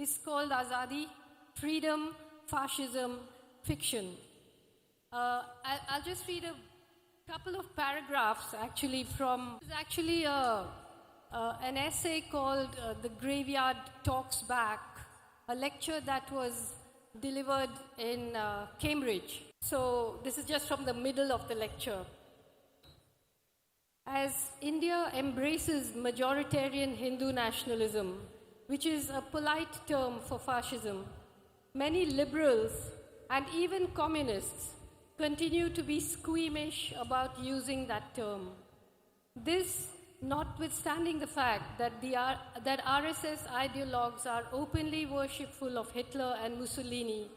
is called Azadi, Freedom, Fascism, Fiction. I'll just read a couple of paragraphs actually from, it's actually an essay called The Graveyard Talks Back, a lecture that was delivered in Cambridge. So this is just from the middle of the lecture. As India embraces majoritarian Hindu nationalism, which is a polite term for fascism, many liberals and even communists continue to be squeamish about using that term. This notwithstanding the fact that RSS ideologues are openly worshipful of Hitler and Mussolini,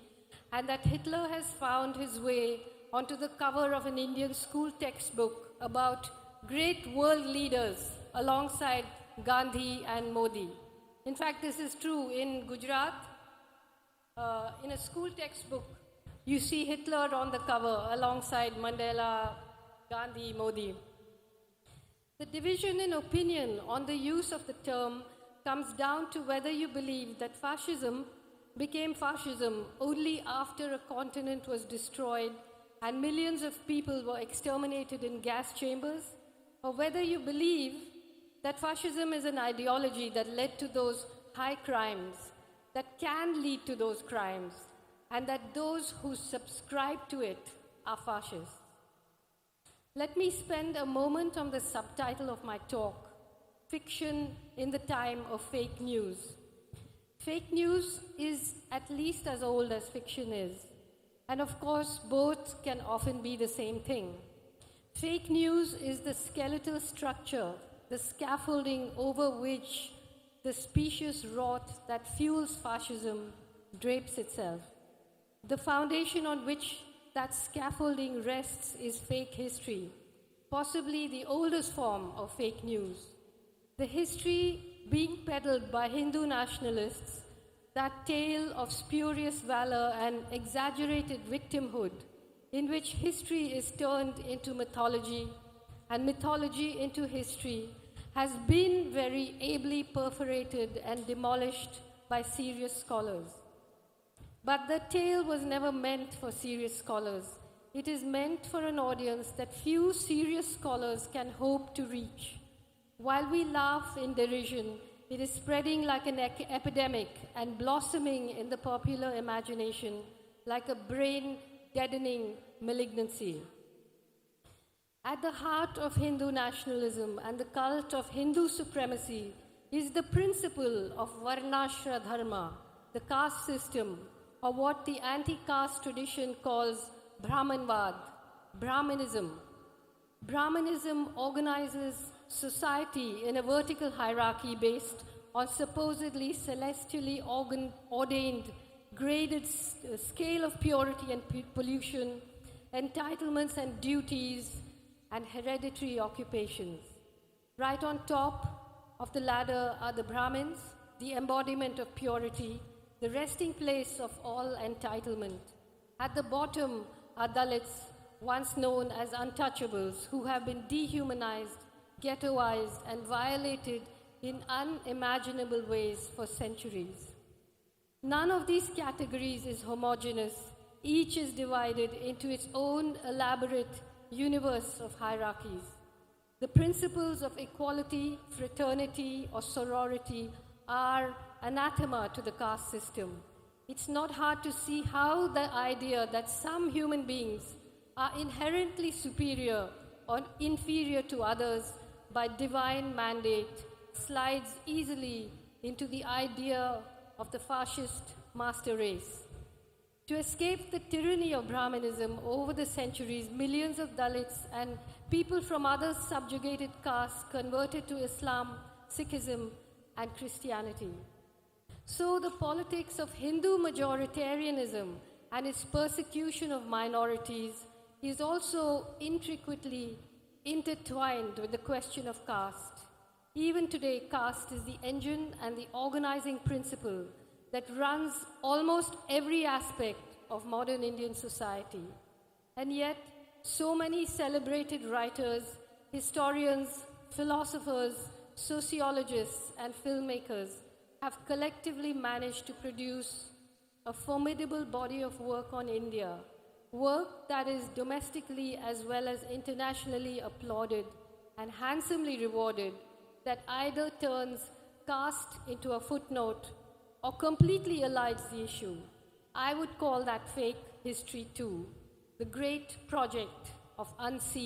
and that Hitler has found his way onto the cover of an Indian school textbook about great world leaders alongside Gandhi and Modi. In fact, this is true in Gujarat. In a school textbook, you see Hitler on the cover alongside Mandela, Gandhi, Modi. The division in opinion on the use of the term comes down to whether you believe that fascism became fascism only after a continent was destroyed and millions of people were exterminated in gas chambers, or whether you believe that fascism is an ideology that led to those high crimes, that can lead to those crimes, and that those who subscribe to it are fascists. Let me spend a moment on the subtitle of my talk, Fiction in the Time of Fake News. Fake news is at least as old as fiction is, and of course both can often be the same thing. Fake news is the skeletal structure, the scaffolding over which the specious rot that fuels fascism drapes itself. The foundation on which that scaffolding rests is fake history, possibly the oldest form of fake news. The history being peddled by Hindu nationalists, that tale of spurious valor and exaggerated victimhood, in which history is turned into mythology and mythology into history, has been very ably perforated and demolished by serious scholars. But the tale was never meant for serious scholars. It is meant for an audience that few serious scholars can hope to reach. While we laugh in derision, it is spreading like an epidemic and blossoming in the popular imagination like a brain-deadening malignancy. At the heart of Hindu nationalism and the cult of Hindu supremacy is the principle of Varnashra Dharma, the caste system, or what the anti-caste tradition calls Brahmanvad, Brahmanism. Brahmanism organizes society in a vertical hierarchy based on supposedly celestially ordained graded scale of purity and pollution, entitlements and duties, and hereditary occupations. Right on top of the ladder are the Brahmins, the embodiment of purity, the resting place of all entitlement. At the bottom are Dalits, once known as untouchables, who have been dehumanized, ghettoized, and violated in unimaginable ways for centuries. None of these categories is homogeneous. Each is divided into its own elaborate universe of hierarchies. The principles of equality, fraternity, or sorority are anathema to the caste system. It's not hard to see how the idea that some human beings are inherently superior or inferior to others by divine mandate slides easily into the idea of the fascist master race. To escape the tyranny of Brahmanism over the centuries, millions of Dalits and people from other subjugated castes converted to Islam, Sikhism, and Christianity. So the politics of Hindu majoritarianism and its persecution of minorities is also intricately intertwined with the question of caste. Even today, caste is the engine and the organizing principle that runs almost every aspect of modern Indian society. And yet, so many celebrated writers, historians, philosophers, sociologists, and filmmakers have collectively managed to produce a formidable body of work on India, work that is domestically as well as internationally applauded and handsomely rewarded, that either turns caste into a footnote or completely elides the issue. I would call that fake history too, the great project of unseen